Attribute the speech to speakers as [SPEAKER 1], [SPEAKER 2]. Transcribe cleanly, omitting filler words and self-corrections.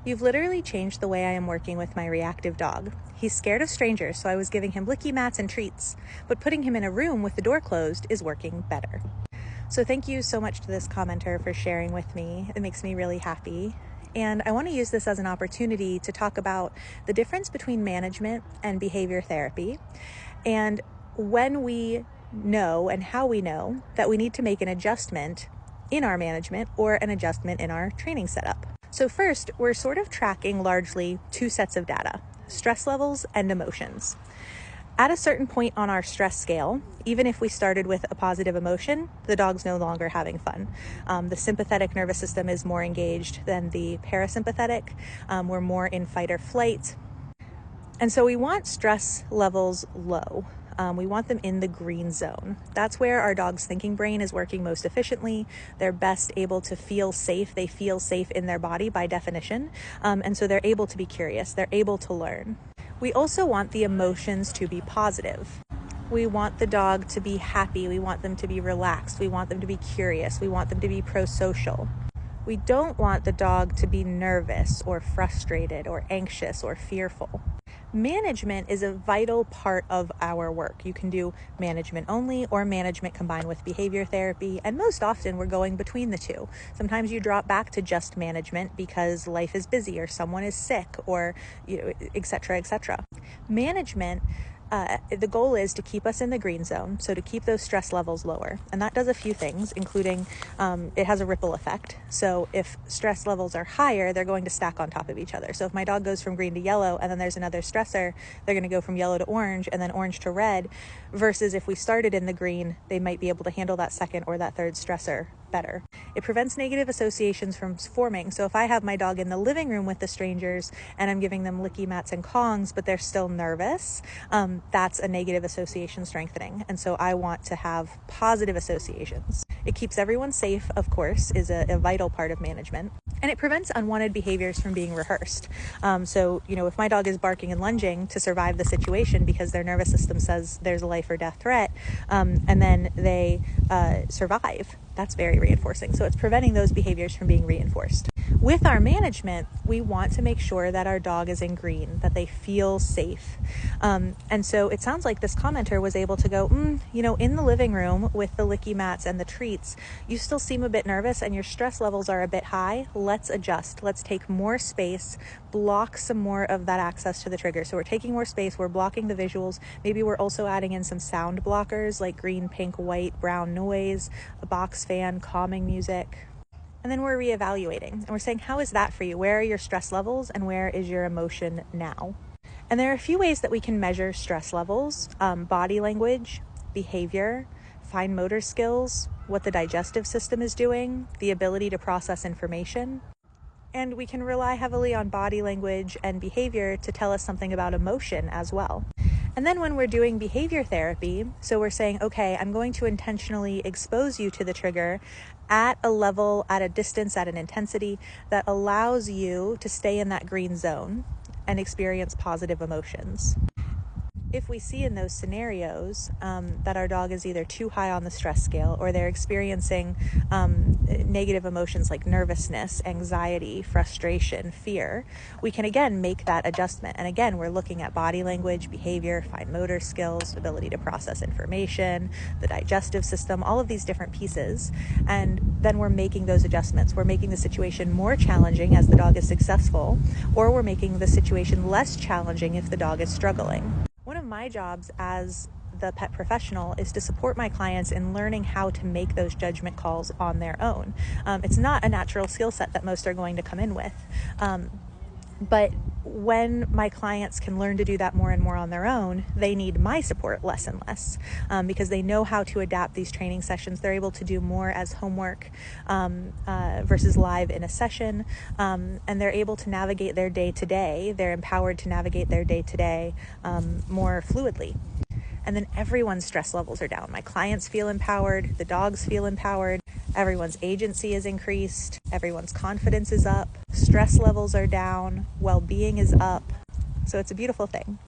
[SPEAKER 1] You've literally changed the way I am working with my reactive dog. He's scared of strangers, so I was giving him licky mats and treats, but putting him in a room with the door closed is working better. So thank you so much to this commenter for sharing with me. It makes me really happy. And I want to use this as an opportunity to talk about the difference between management and behavior therapy, and when we know and how we know that we need to make an adjustment in our management or an adjustment in our training setup. So first, we're sort of tracking largely two sets of data: stress levels and emotions. At a certain point on our stress scale, even if we started with a positive emotion, the dog's no longer having fun. The sympathetic nervous system is more engaged than the parasympathetic. We're more in fight or flight. And so we want stress levels low. We want them in the green zone. That's where our dog's thinking brain is working most efficiently. They're best able to feel safe. They feel safe in their body by definition. And so they're able to be curious. They're able to learn. We also want the emotions to be positive. We want the dog to be happy. We want them to be relaxed. We want them to be curious. We want them to be pro-social. We don't want the dog to be nervous or frustrated or anxious or fearful. Management is a vital part of our work. You can do management only or management combined with behavior therapy, and most often we're going between the two. Sometimes you drop back to just management because life is busy or someone is sick or et cetera, et cetera. Management, the goal is to keep us in the green zone, so to keep those stress levels lower. And that does a few things, including it has a ripple effect. So if stress levels are higher, they're going to stack on top of each other. So if my dog goes from green to yellow and then there's another stressor, they're going to go from yellow to orange and then orange to red, versus if we started in the green, they might be able to handle that second or that third stressor better. It prevents negative associations from forming. So if I have my dog in the living room with the strangers and I'm giving them licky mats and Kongs, but they're still nervous, that's a negative association strengthening. And so I want to have positive associations. It keeps everyone safe, of course, is a vital part of management. And it prevents unwanted behaviors from being rehearsed. So if my dog is barking and lunging to survive the situation because their nervous system says there's a life or death threat, and then they survive, that's very reinforcing. So it's preventing those behaviors from being reinforced. With our management, we want to make sure that our dog is in green, that they feel safe. And so it sounds like this commenter was able to go, in the living room with the licky mats and the treats, you still seem a bit nervous and your stress levels are a bit high. Let's adjust. Let's take more space, block some more of that access to the trigger. So we're taking more space, we're blocking the visuals. Maybe we're also adding in some sound blockers like green, pink, white, brown noise, a box fan, calming music. And then we're reevaluating and we're saying, how is that for you? Where are your stress levels and where is your emotion now? And there are a few ways that we can measure stress levels: body language, behavior, fine motor skills, what the digestive system is doing, the ability to process information. And we can rely heavily on body language and behavior to tell us something about emotion as well. And then when we're doing behavior therapy, so we're saying, okay, I'm going to intentionally expose you to the trigger at a level, at a distance, at an intensity that allows you to stay in that green zone and experience positive emotions. If we see in those scenarios that our dog is either too high on the stress scale or they're experiencing negative emotions like nervousness, anxiety, frustration, fear, we can again make that adjustment. And again, we're looking at body language, behavior, fine motor skills, ability to process information, the digestive system, all of these different pieces. And then we're making those adjustments. We're making the situation more challenging as the dog is successful, or we're making the situation less challenging if the dog is struggling. One of my jobs as the pet professional is to support my clients in learning how to make those judgment calls on their own. It's not a natural skill set that most are going to come in with. But when my clients can learn to do that more and more on their own, they need my support less and less because they know how to adapt these training sessions. They're able to do more as homework versus live in a session, and they're able to navigate their day-to-day. They're empowered to navigate their day-to-day more fluidly. And then everyone's stress levels are down. My clients feel empowered, the dogs feel empowered, everyone's agency is increased, everyone's confidence is up, stress levels are down, well-being is up. So it's a beautiful thing.